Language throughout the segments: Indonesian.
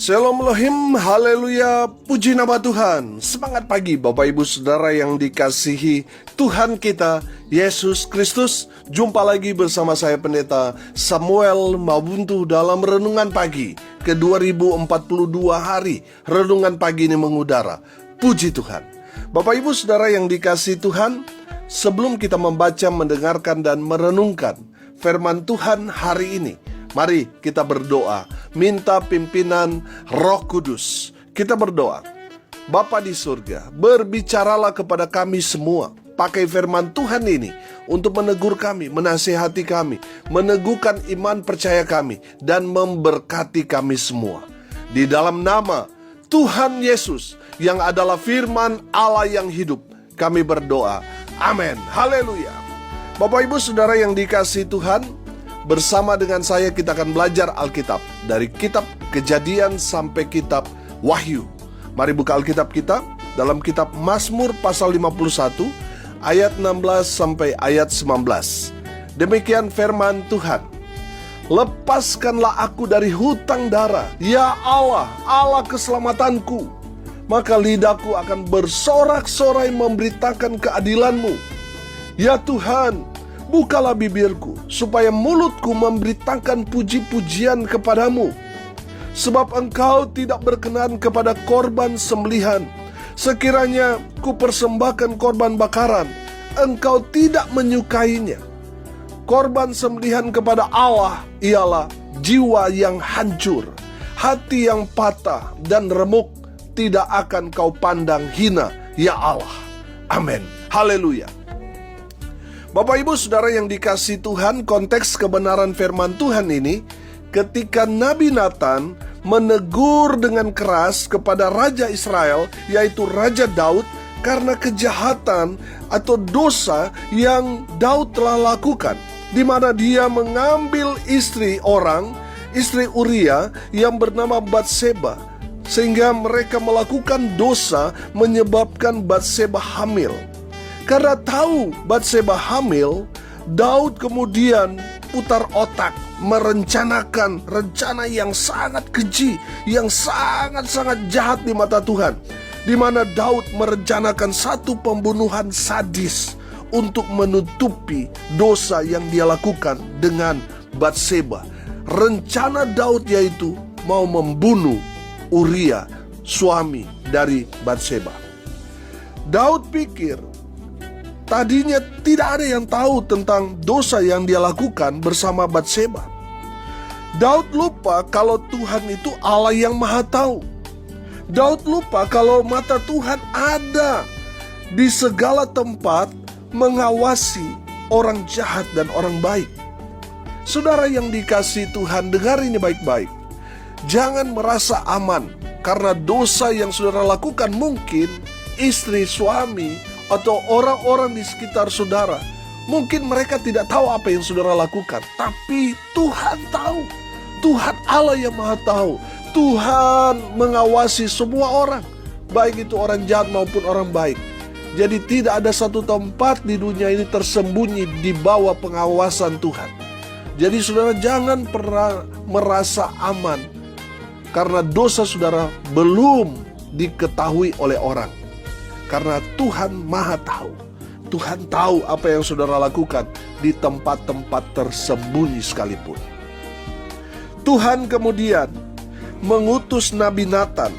Shalom Elohim, haleluya, puji nama Tuhan. Semangat pagi Bapak Ibu Saudara yang dikasihi Tuhan kita, Yesus Kristus. Jumpa lagi bersama saya Pendeta Samuel Mabuntu dalam Renungan Pagi ke 2042 hari. Renungan pagi ini mengudara, puji Tuhan. Bapak Ibu Saudara yang dikasihi Tuhan, sebelum kita membaca, mendengarkan, dan merenungkan firman Tuhan hari ini, mari kita berdoa, minta pimpinan Roh Kudus. Kita berdoa. Bapa di surga, berbicaralah kepada kami semua. Pakai firman Tuhan ini untuk menegur kami, menasihati kami, meneguhkan iman percaya kami, dan memberkati kami semua. Di dalam nama Tuhan Yesus yang adalah firman Allah yang hidup, kami berdoa. Amin. Haleluya. Bapak Ibu Saudara yang dikasihi Tuhan, bersama dengan saya kita akan belajar Alkitab dari kitab Kejadian sampai kitab Wahyu. Mari buka Alkitab kita dalam kitab Mazmur pasal 51 ayat 16 sampai ayat 19. Demikian firman Tuhan. Lepaskanlah aku dari hutang darah, ya Allah, Allah keselamatanku. Maka lidahku akan bersorak-sorai memberitakan keadilan-Mu. Ya Tuhan, bukalah bibirku, supaya mulutku memberitakan puji-pujian kepadamu. Sebab Engkau tidak berkenan kepada korban sembelihan. Sekiranya ku persembahkan korban bakaran, Engkau tidak menyukainya. Korban sembelihan kepada Allah ialah jiwa yang hancur, hati yang patah dan remuk, tidak akan Kau pandang hina, ya Allah. Amin. Haleluya. Bapak Ibu Saudara yang dikasihi Tuhan, konteks kebenaran firman Tuhan ini ketika Nabi Nathan menegur dengan keras kepada Raja Israel, yaitu Raja Daud, karena kejahatan atau dosa yang Daud telah lakukan, di mana dia mengambil istri Uria yang bernama Batseba, sehingga mereka melakukan dosa menyebabkan Batseba hamil. Karena tahu Batseba hamil, Daud kemudian putar otak, merencanakan rencana yang sangat keji, yang sangat-sangat jahat di mata Tuhan, di mana Daud merencanakan satu pembunuhan sadis untuk menutupi dosa yang dia lakukan dengan Batseba. Rencana Daud yaitu mau membunuh Uria, suami dari Batseba. Daud pikir tadinya tidak ada yang tahu tentang dosa yang dia lakukan bersama Batseba. Daud lupa kalau Tuhan itu Allah yang Maha Tahu. Daud lupa kalau mata Tuhan ada di segala tempat mengawasi orang jahat dan orang baik. Saudara yang dikasihi Tuhan, dengar ini baik-baik. Jangan merasa aman karena dosa yang saudara lakukan. Mungkin istri, suami, atau orang-orang di sekitar saudara, mungkin mereka tidak tahu apa yang saudara lakukan, tapi Tuhan tahu. Tuhan Allah yang Maha Tahu. Tuhan mengawasi semua orang, baik itu orang jahat maupun orang baik. Jadi tidak ada satu tempat di dunia ini tersembunyi di bawah pengawasan Tuhan. Jadi saudara jangan pernah merasa aman karena dosa saudara belum diketahui oleh orang. Karena Tuhan Maha Tahu. Tuhan tahu apa yang saudara lakukan di tempat-tempat tersembunyi sekalipun. Tuhan kemudian mengutus Nabi Nathan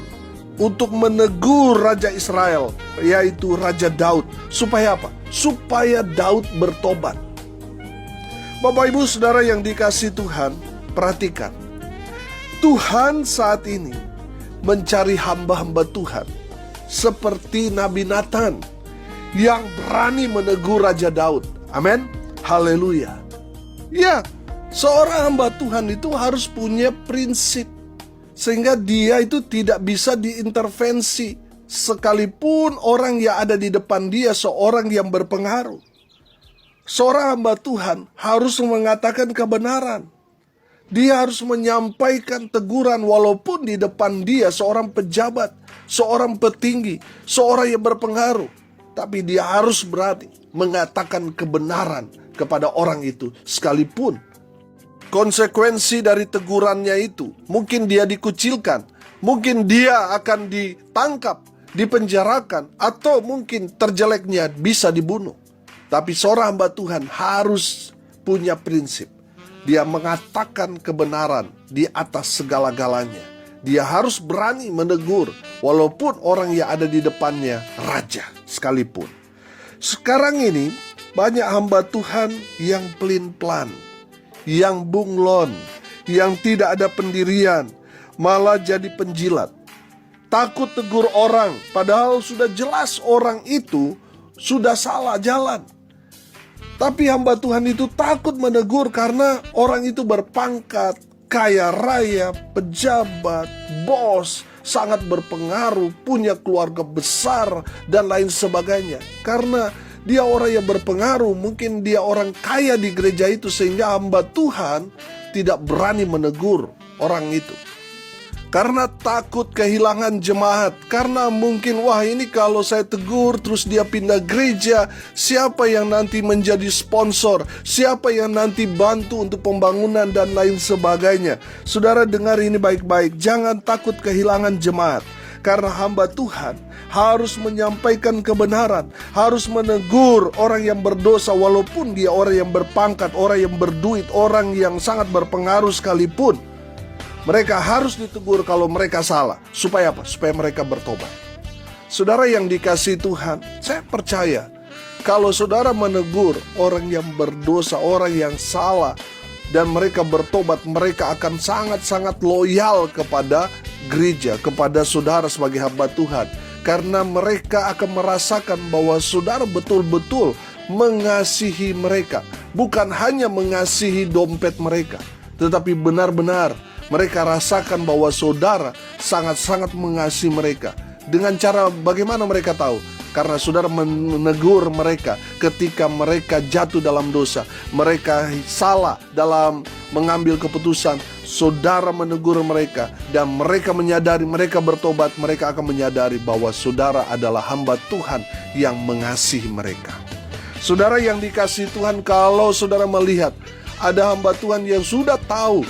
untuk menegur Raja Israel, yaitu Raja Daud. Supaya apa? Supaya Daud bertobat. Bapak Ibu Saudara yang dikasihi Tuhan, perhatikan. Tuhan saat ini mencari hamba-hamba Tuhan seperti Nabi Nathan yang berani menegur Raja Daud. Amin. Haleluya. Ya, seorang hamba Tuhan itu harus punya prinsip, sehingga dia itu tidak bisa diintervensi sekalipun orang yang ada di depan dia seorang yang berpengaruh. Seorang hamba Tuhan harus mengatakan kebenaran. Dia harus menyampaikan teguran walaupun di depan dia seorang pejabat, seorang petinggi, seorang yang berpengaruh. Tapi dia harus berani mengatakan kebenaran kepada orang itu sekalipun konsekuensi dari tegurannya itu. Mungkin dia dikucilkan, mungkin dia akan ditangkap, dipenjarakan, atau mungkin terjeleknya bisa dibunuh. Tapi seorang hamba Tuhan harus punya prinsip. Dia mengatakan kebenaran di atas segala-galanya. Dia harus berani menegur walaupun orang yang ada di depannya raja sekalipun. Sekarang ini banyak hamba Tuhan yang pelin-pelan, yang bunglon, yang tidak ada pendirian, malah jadi penjilat. Takut tegur orang, padahal sudah jelas orang itu sudah salah jalan. Tapi hamba Tuhan itu takut menegur karena orang itu berpangkat, kaya raya, pejabat, bos, sangat berpengaruh, punya keluarga besar, dan lain sebagainya. Karena dia orang yang berpengaruh, mungkin dia orang kaya di gereja itu, sehingga hamba Tuhan tidak berani menegur orang itu. Karena takut kehilangan jemaat, karena mungkin wah ini kalau saya tegur terus dia pindah gereja, siapa yang nanti menjadi sponsor, siapa yang nanti bantu untuk pembangunan dan lain sebagainya. Saudara dengar ini baik-baik, jangan takut kehilangan jemaat. Karena hamba Tuhan harus menyampaikan kebenaran, harus menegur orang yang berdosa walaupun dia orang yang berpangkat, orang yang berduit, orang yang sangat berpengaruh sekalipun. Mereka harus ditegur kalau mereka salah. Supaya apa? Supaya mereka bertobat. Saudara yang dikasihi Tuhan, saya percaya kalau saudara menegur orang yang berdosa, orang yang salah, dan mereka bertobat, mereka akan sangat-sangat loyal kepada gereja, kepada saudara sebagai hamba Tuhan. Karena mereka akan merasakan bahwa saudara betul-betul mengasihi mereka. Bukan hanya mengasihi dompet mereka, tetapi benar-benar mereka rasakan bahwa saudara sangat-sangat mengasihi mereka. Dengan cara bagaimana mereka tahu? Karena saudara menegur mereka ketika mereka jatuh dalam dosa, mereka salah dalam mengambil keputusan. Saudara menegur mereka dan mereka menyadari, mereka bertobat, mereka akan menyadari bahwa saudara adalah hamba Tuhan yang mengasihi mereka. Saudara yang dikasihi Tuhan, kalau saudara melihat ada hamba Tuhan yang sudah tahu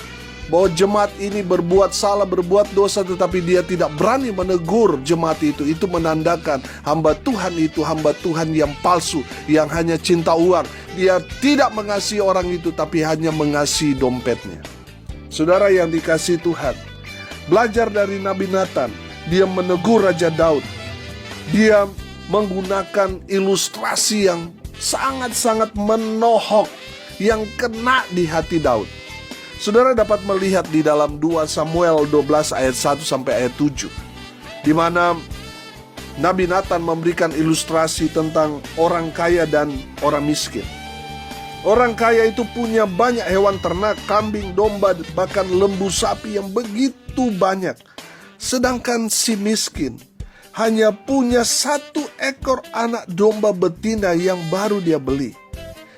bahwa jemaat ini berbuat salah, berbuat dosa, tetapi dia tidak berani menegur jemaat itu menandakan hamba Tuhan itu hamba Tuhan yang palsu, yang hanya cinta uang. Dia tidak mengasihi orang itu, tapi hanya mengasihi dompetnya. Saudara yang dikasihi Tuhan, belajar dari Nabi Nathan. Dia menegur Raja Daud. Dia menggunakan ilustrasi yang sangat-sangat menohok, yang kena di hati Daud. Saudara dapat melihat di dalam 2 Samuel 12 ayat 1 sampai ayat 7, di mana Nabi Nathan memberikan ilustrasi tentang orang kaya dan orang miskin. Orang kaya itu punya banyak hewan ternak, kambing, domba, bahkan lembu sapi yang begitu banyak. Sedangkan si miskin hanya punya 1 ekor anak domba betina yang baru dia beli.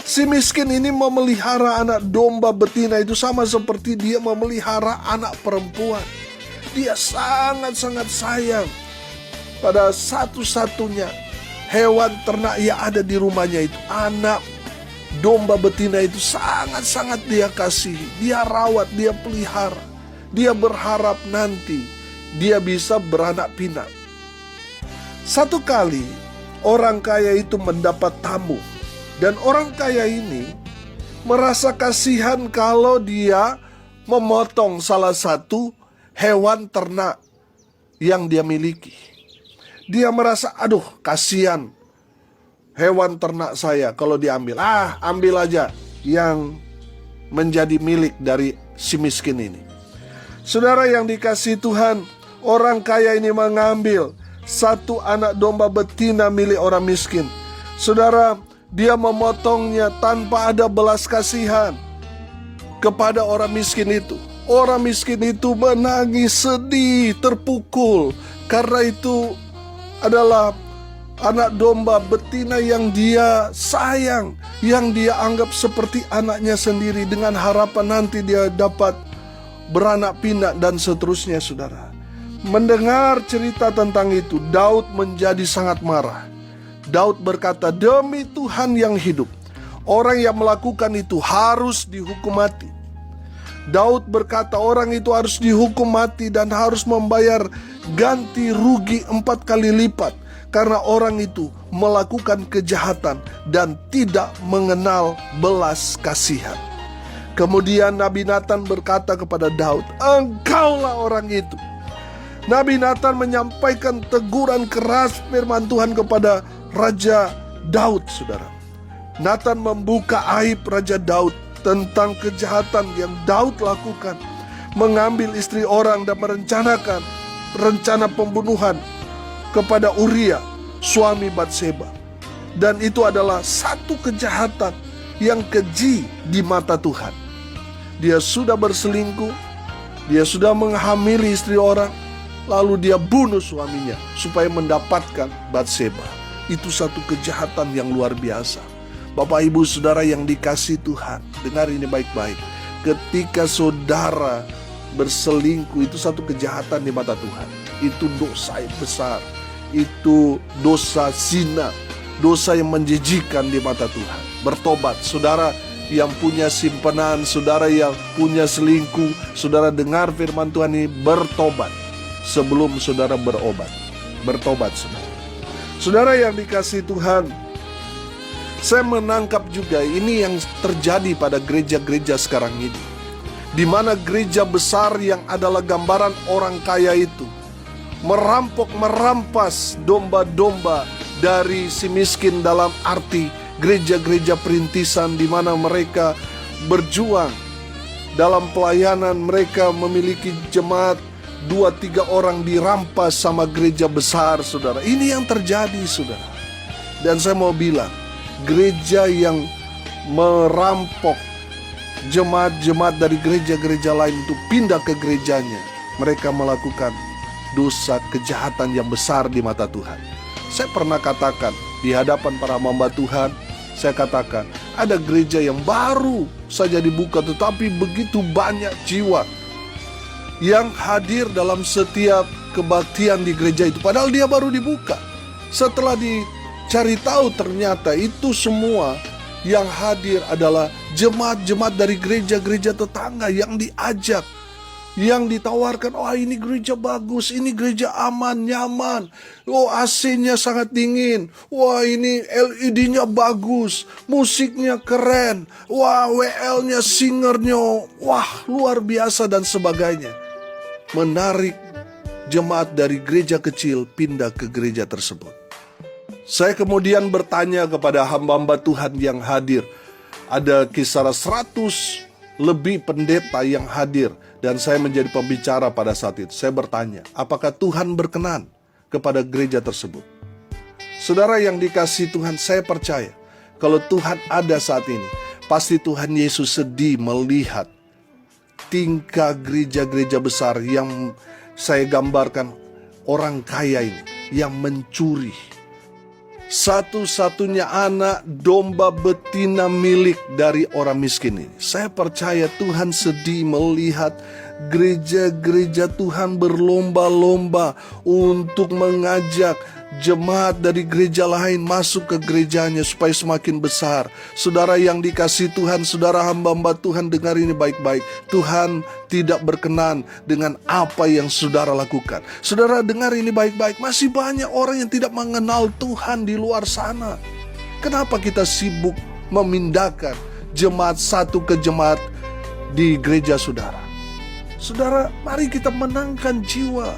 Si miskin ini memelihara anak domba betina itu sama seperti dia memelihara anak perempuan. Dia sangat-sangat sayang pada satu-satunya hewan ternak yang ada di rumahnya itu. Anak domba betina itu sangat-sangat dia kasihi, dia rawat, dia pelihara. Dia berharap nanti dia bisa beranak pinak. Satu kali orang kaya itu mendapat tamu. Dan orang kaya ini merasa kasihan kalau dia memotong salah satu hewan ternak yang dia miliki. Dia merasa, aduh kasihan hewan ternak saya kalau diambil. Ambil aja yang menjadi milik dari si miskin ini. Saudara yang dikasihi Tuhan, orang kaya ini mengambil 1 anak domba betina milik orang miskin. Saudara, dia memotongnya tanpa ada belas kasihan kepada orang miskin itu. Orang miskin itu menangis sedih, terpukul, karena itu adalah anak domba betina yang dia sayang, yang dia anggap seperti anaknya sendiri, dengan harapan nanti dia dapat beranak pinak dan seterusnya. Saudara, mendengar cerita tentang itu, Daud menjadi sangat marah. Daud berkata, demi Tuhan yang hidup, orang yang melakukan itu harus dihukum mati. Daud berkata orang itu harus dihukum mati dan harus membayar ganti rugi 4 kali lipat karena orang itu melakukan kejahatan dan tidak mengenal belas kasihan. Kemudian Nabi Nathan berkata kepada Daud, engkaulah orang itu. Nabi Nathan menyampaikan teguran keras firman Tuhan kepada Raja Daud, saudara. Nathan membuka aib Raja Daud tentang kejahatan yang Daud lakukan, mengambil istri orang dan merencanakan rencana pembunuhan kepada Uria, suami Batseba. Dan itu adalah satu kejahatan yang keji di mata Tuhan. Dia sudah berselingkuh, dia sudah menghamili istri orang, lalu dia bunuh suaminya supaya mendapatkan Batseba. Itu satu kejahatan yang luar biasa. Bapak, Ibu, Saudara yang dikasihi Tuhan, dengar ini baik-baik. Ketika saudara berselingkuh, itu satu kejahatan di mata Tuhan. Itu dosa yang besar. Itu dosa zina, dosa yang menjijikan di mata Tuhan. Bertobat, saudara yang punya simpanan, saudara yang punya selingkuh, saudara dengar firman Tuhan ini, bertobat sebelum saudara berobat. Bertobat, saudara. Saudara yang dikasihi Tuhan, saya menangkap juga ini yang terjadi pada gereja-gereja sekarang ini, di mana gereja besar yang adalah gambaran orang kaya itu merampas domba-domba dari si miskin, dalam arti gereja-gereja perintisan di mana mereka berjuang dalam pelayanan, mereka memiliki jemaat 2-3 orang dirampas sama gereja besar, saudara. Ini yang terjadi, saudara. Dan saya mau bilang, gereja yang merampok jemaat-jemaat dari gereja-gereja lain itu pindah ke gerejanya, mereka melakukan dosa kejahatan yang besar di mata Tuhan. Saya pernah katakan di hadapan para hamba Tuhan, saya katakan ada gereja yang baru saja dibuka, tetapi begitu banyak jiwa yang hadir dalam setiap kebaktian di gereja itu, padahal dia baru dibuka. Setelah dicari tahu, ternyata itu semua yang hadir adalah jemaat-jemaat dari gereja-gereja tetangga yang diajak, yang ditawarkan, oh ini gereja bagus, ini gereja aman, nyaman, oh AC-nya sangat dingin, wah ini LED-nya bagus, musiknya keren, wah WL-nya, singernya, wah luar biasa dan sebagainya. Menarik jemaat dari gereja kecil pindah ke gereja tersebut. Saya kemudian bertanya kepada hamba-hamba Tuhan yang hadir. Ada kisaran 100 lebih pendeta yang hadir, dan saya menjadi pembicara pada saat itu. Saya bertanya, apakah Tuhan berkenan kepada gereja tersebut? Saudara yang dikasihi Tuhan, saya percaya kalau Tuhan ada saat ini, pasti Tuhan Yesus sedih melihat tingkah gereja-gereja besar yang saya gambarkan, orang kaya ini yang mencuri satu-satunya anak domba betina milik dari orang miskin ini. Saya percaya Tuhan sedih melihat gereja-gereja Tuhan berlomba-lomba untuk mengajak jemaat dari gereja lain masuk ke gerejanya supaya semakin besar. Saudara yang dikasihi Tuhan, saudara hamba-hamba Tuhan, dengar ini baik-baik. Tuhan tidak berkenan dengan apa yang saudara lakukan. Saudara dengar ini baik-baik. Masih banyak orang yang tidak mengenal Tuhan di luar sana. Kenapa kita sibuk memindahkan jemaat satu ke jemaat di gereja saudara? Saudara, mari kita menangkan jiwa.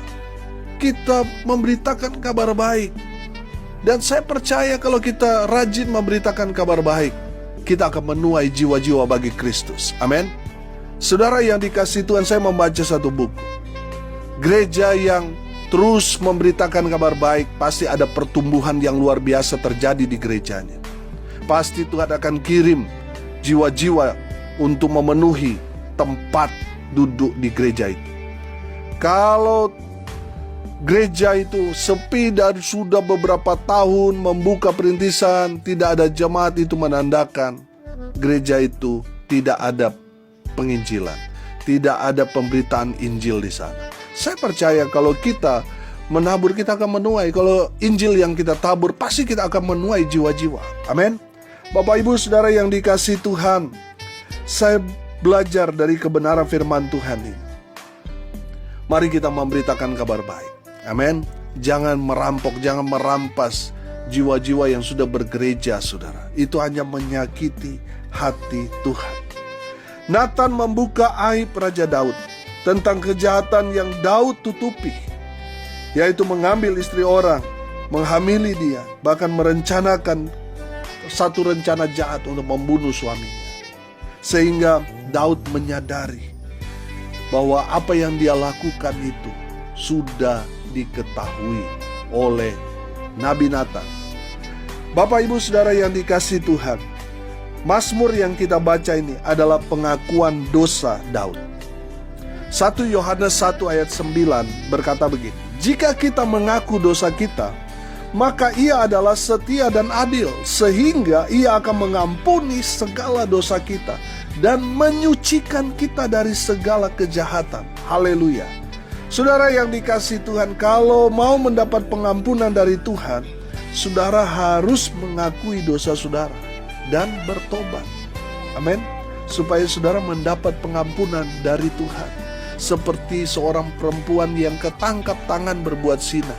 Kita memberitakan kabar baik. Dan saya percaya kalau kita rajin memberitakan kabar baik, kita akan menuai jiwa-jiwa bagi Kristus. Amin. Saudara yang dikasihi Tuhan, saya membaca satu buku. Gereja yang terus memberitakan kabar baik, pasti ada pertumbuhan yang luar biasa terjadi di gerejanya. Pasti Tuhan akan kirim jiwa-jiwa untuk memenuhi tempat duduk di gereja itu. Kalau gereja itu sepi dan sudah beberapa tahun membuka perintisan, tidak ada jemaat, itu menandakan gereja itu tidak ada penginjilan, tidak ada pemberitaan Injil di sana. Saya percaya kalau kita menabur, kita akan menuai. Kalau Injil yang kita tabur, pasti kita akan menuai jiwa-jiwa. Amin. Bapak, Ibu, Saudara yang dikasihi Tuhan, saya belajar dari kebenaran firman Tuhan ini. Mari kita memberitakan kabar baik. Amin. Jangan merampok, jangan merampas jiwa-jiwa yang sudah bergereja, saudara. Itu hanya menyakiti hati Tuhan. Nathan membuka aib Raja Daud tentang kejahatan yang Daud tutupi, yaitu mengambil istri orang, menghamili dia, bahkan merencanakan satu rencana jahat untuk membunuh suaminya. Sehingga Daud menyadari bahwa apa yang dia lakukan itu sudah diketahui oleh Nabi Nathan. Bapak Ibu Saudara yang dikasihi Tuhan, Mazmur yang kita baca ini adalah pengakuan dosa Daud. 1 Yohanes 1 ayat 9 berkata begini, jika kita mengaku dosa kita, maka ia adalah setia dan adil, sehingga ia akan mengampuni segala dosa kita dan menyucikan kita dari segala kejahatan. Haleluya. Saudara yang dikasihi Tuhan, kalau mau mendapat pengampunan dari Tuhan, saudara harus mengakui dosa saudara dan bertobat. Amin. Supaya saudara mendapat pengampunan dari Tuhan. Seperti seorang perempuan yang ketangkap tangan berbuat zina.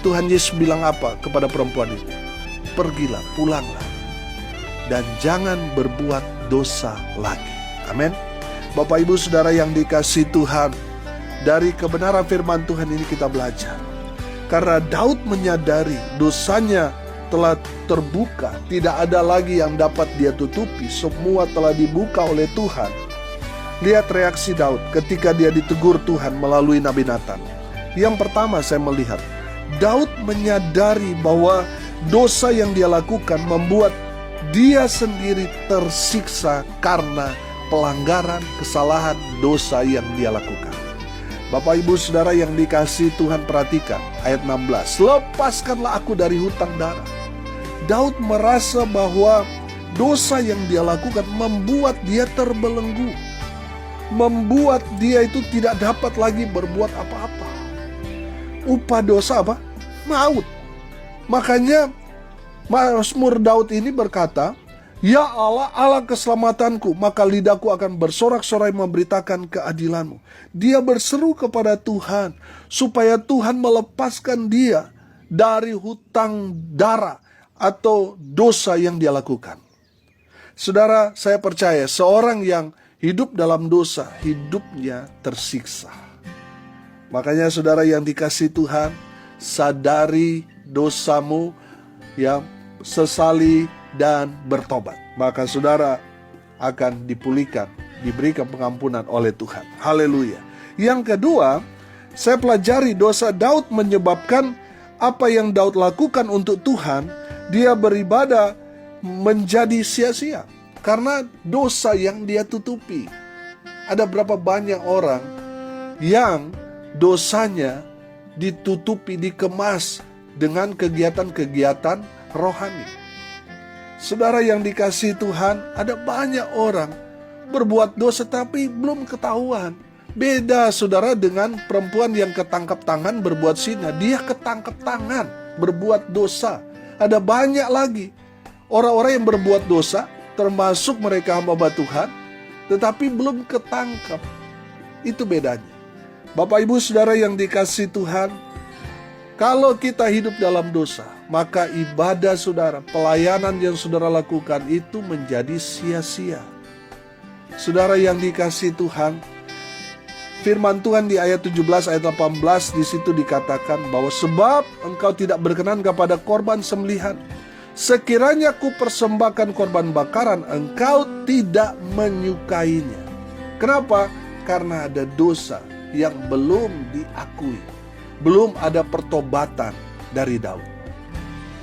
Tuhan Yesus bilang apa kepada perempuan itu? Pergilah, pulanglah, dan jangan berbuat dosa lagi. Amin. Bapak Ibu Saudara yang dikasihi Tuhan, dari kebenaran firman Tuhan ini kita belajar. Karena Daud menyadari dosanya telah terbuka, tidak ada lagi yang dapat dia tutupi, semua telah dibuka oleh Tuhan. Lihat reaksi Daud ketika dia ditegur Tuhan melalui Nabi Nathan. Yang pertama saya melihat, Daud menyadari bahwa dosa yang dia lakukan membuat dia sendiri tersiksa karena pelanggaran, kesalahan, dosa yang dia lakukan. Bapak Ibu Saudara yang dikasihi Tuhan, perhatikan ayat 16. Lepaskanlah aku dari hutang darah. Daud merasa bahwa dosa yang dia lakukan membuat dia terbelenggu, membuat dia itu tidak dapat lagi berbuat apa-apa. Upah dosa apa? Maut. Makanya Mazmur Daud ini berkata, ya Allah, Allah keselamatanku, maka lidahku akan bersorak-sorai memberitakan keadilanmu. Dia berseru kepada Tuhan supaya Tuhan melepaskan dia dari hutang darah atau dosa yang dia lakukan. Saudara, saya percaya seorang yang hidup dalam dosa, hidupnya tersiksa. Makanya saudara yang dikasihi Tuhan, sadari dosamu, ya, sesali dan bertobat. Maka saudara akan dipulihkan, diberikan pengampunan oleh Tuhan. Haleluya. Yang kedua, saya pelajari dosa Daud menyebabkan apa yang Daud lakukan untuk Tuhan, dia beribadah menjadi sia-sia karena dosa yang dia tutupi. Ada berapa banyak orang yang dosanya ditutupi, dikemas dengan kegiatan-kegiatan rohani. Saudara yang dikasihi Tuhan, ada banyak orang berbuat dosa tapi belum ketahuan. Beda saudara dengan perempuan yang ketangkap tangan berbuat zina. Dia ketangkap tangan berbuat dosa. Ada banyak lagi orang-orang yang berbuat dosa, termasuk mereka hamba Tuhan, tetapi belum ketangkap. Itu bedanya. Bapak Ibu Saudara yang dikasihi Tuhan, kalau kita hidup dalam dosa, maka ibadah saudara, pelayanan yang saudara lakukan itu menjadi sia-sia. Saudara yang dikasihi Tuhan, firman Tuhan di ayat 17 ayat 18 di situ dikatakan bahwa sebab engkau tidak berkenan kepada korban sembelihan, sekiranya ku persembahkan korban bakaran, engkau tidak menyukainya. Kenapa? Karena ada dosa yang belum diakui, belum ada pertobatan dari Daud.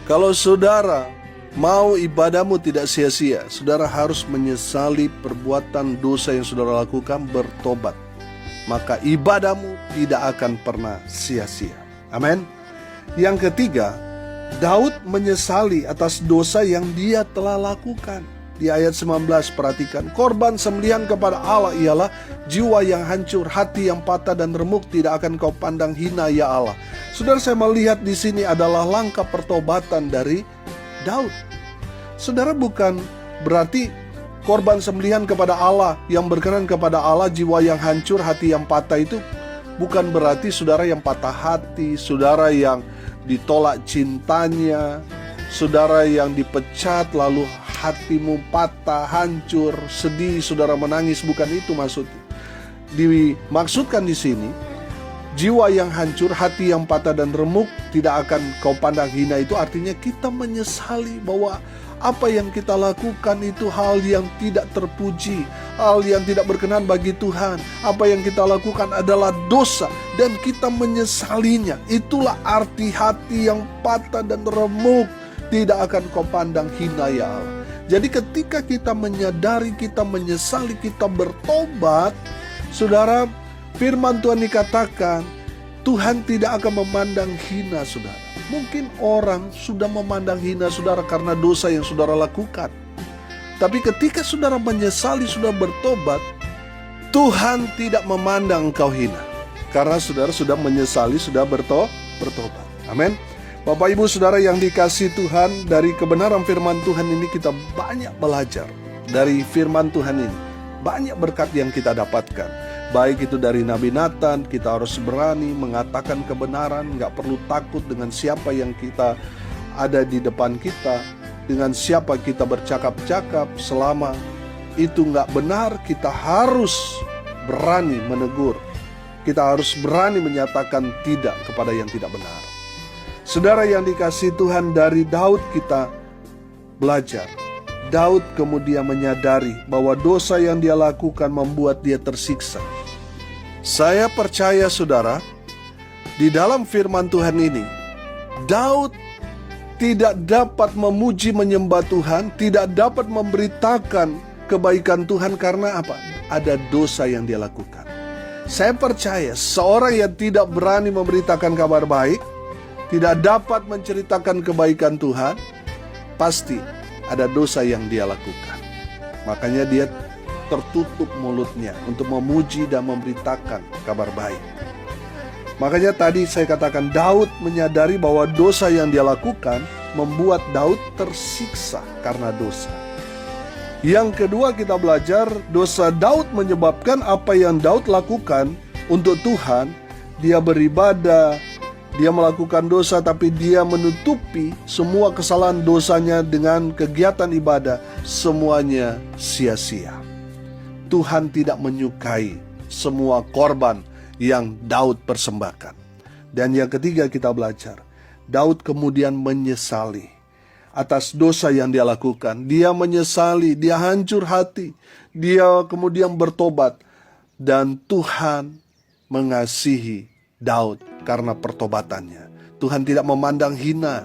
Kalau saudara mau ibadahmu tidak sia-sia, saudara harus menyesali perbuatan dosa yang saudara lakukan, bertobat. Maka ibadahmu tidak akan pernah sia-sia. Amin. Yang ketiga, Daud menyesali atas dosa yang dia telah lakukan. Di ayat 19 perhatikan, korban sembelihan kepada Allah ialah jiwa yang hancur, hati yang patah dan remuk tidak akan kau pandang hina ya Allah. Saudara, saya melihat di sini adalah langkah pertobatan dari Daud. Saudara, bukan berarti korban sembelihan kepada Allah, yang berkenan kepada Allah, jiwa yang hancur, hati yang patah itu bukan berarti saudara yang patah hati, saudara yang ditolak cintanya, saudara yang dipecat lalu hatimu patah, hancur, sedih, saudara menangis. Bukan itu maksudnya. Dimaksudkan di sini, jiwa yang hancur, hati yang patah dan remuk tidak akan kau pandang hina. Itu artinya kita menyesali bahwa apa yang kita lakukan itu hal yang tidak terpuji, hal yang tidak berkenan bagi Tuhan. Apa yang kita lakukan adalah dosa dan kita menyesalinya. Itulah arti hati yang patah dan remuk. Tidak akan kau pandang hina, ya Allah. Jadi ketika kita menyadari, kita menyesali, kita bertobat, saudara, firman Tuhan dikatakan, Tuhan tidak akan memandang hina saudara. Mungkin orang sudah memandang hina saudara karena dosa yang saudara lakukan. Tapi ketika saudara menyesali, sudah bertobat, Tuhan tidak memandang engkau hina. Karena saudara sudah menyesali, sudah bertobat. Amin. Bapak Ibu Saudara yang dikasihi Tuhan, dari kebenaran firman Tuhan ini kita banyak belajar. Dari firman Tuhan ini banyak berkat yang kita dapatkan. Baik itu dari Nabi Nathan, kita harus berani mengatakan kebenaran, gak perlu takut dengan siapa yang kita ada di depan kita, dengan siapa kita bercakap-cakap. Selama itu gak benar, kita harus berani menegur. Kita harus berani menyatakan tidak kepada yang tidak benar. Saudara yang dikasihi Tuhan, dari Daud kita belajar. Daud kemudian menyadari bahwa dosa yang dia lakukan membuat dia tersiksa. Saya percaya saudara, di dalam firman Tuhan ini, Daud tidak dapat memuji menyembah Tuhan, tidak dapat memberitakan kebaikan Tuhan karena apa? Ada dosa yang dia lakukan. Saya percaya seorang yang tidak berani memberitakan kabar baik, tidak dapat menceritakan kebaikan Tuhan, pasti ada dosa yang dia lakukan. Makanya dia tertutup mulutnya untuk memuji dan memberitakan kabar baik. Makanya tadi saya katakan Daud menyadari bahwa dosa yang dia lakukan membuat Daud tersiksa karena dosa. Yang kedua kita belajar, dosa Daud menyebabkan apa yang Daud lakukan untuk Tuhan. Dia beribadah, dia melakukan dosa, tapi dia menutupi semua kesalahan dosanya dengan kegiatan ibadah. Semuanya sia-sia. Tuhan tidak menyukai semua korban yang Daud persembahkan. Dan yang ketiga kita belajar, Daud kemudian menyesali atas dosa yang dia lakukan. Dia menyesali, dia hancur hati, dia kemudian bertobat. Dan Tuhan mengasihi Daud karena pertobatannya. Tuhan tidak memandang hina.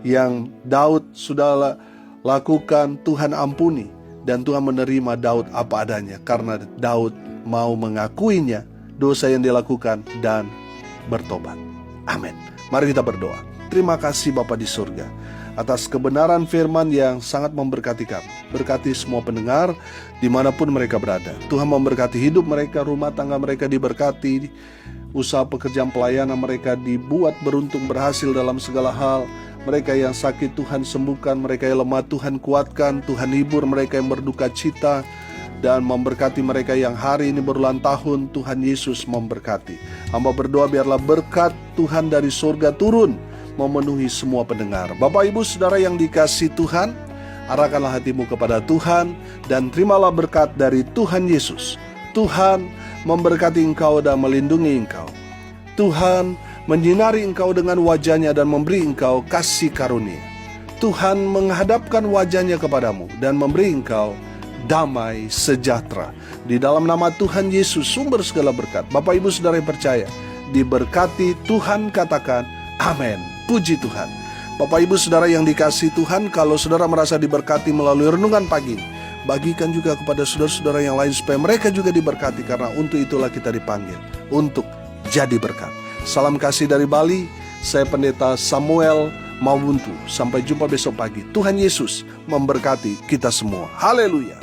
Yang Daud sudah lakukan, Tuhan ampuni. Dan Tuhan menerima Daud apa adanya, karena Daud mau mengakuinya, dosa yang dilakukan, dan bertobat. Amin. Mari kita berdoa. Terima kasih Bapa di surga atas kebenaran firman yang sangat memberkati kami. Berkati semua pendengar dimanapun mereka berada. Tuhan memberkati hidup mereka, rumah tangga mereka diberkati, usaha pekerjaan pelayanan mereka dibuat beruntung, berhasil dalam segala hal. Mereka yang sakit Tuhan sembuhkan, mereka yang lemah Tuhan kuatkan, Tuhan hibur mereka yang berduka cita, dan memberkati mereka yang hari ini berulang tahun. Tuhan Yesus memberkati. Hamba berdoa biarlah berkat Tuhan dari surga turun memenuhi semua pendengar. Bapak Ibu Saudara yang dikasihi Tuhan, arahkanlah hatimu kepada Tuhan dan terimalah berkat dari Tuhan Yesus. Tuhan memberkati engkau dan melindungi engkau. Tuhan menyinari engkau dengan wajahnya dan memberi engkau kasih karunia. Tuhan menghadapkan wajahnya kepadamu dan memberi engkau damai sejahtera. Di dalam nama Tuhan Yesus, sumber segala berkat. Bapak Ibu Saudara yang percaya, diberkati Tuhan, katakan amin. Puji Tuhan. Bapak Ibu Saudara yang dikasihi Tuhan, kalau saudara merasa diberkati melalui renungan pagi, bagikan juga kepada saudara-saudara yang lain supaya mereka juga diberkati, karena untuk itulah kita dipanggil, untuk jadi berkat. Salam kasih dari Bali, saya Pendeta Samuel Mawuntu. Sampai jumpa besok pagi. Tuhan Yesus memberkati kita semua. Haleluya.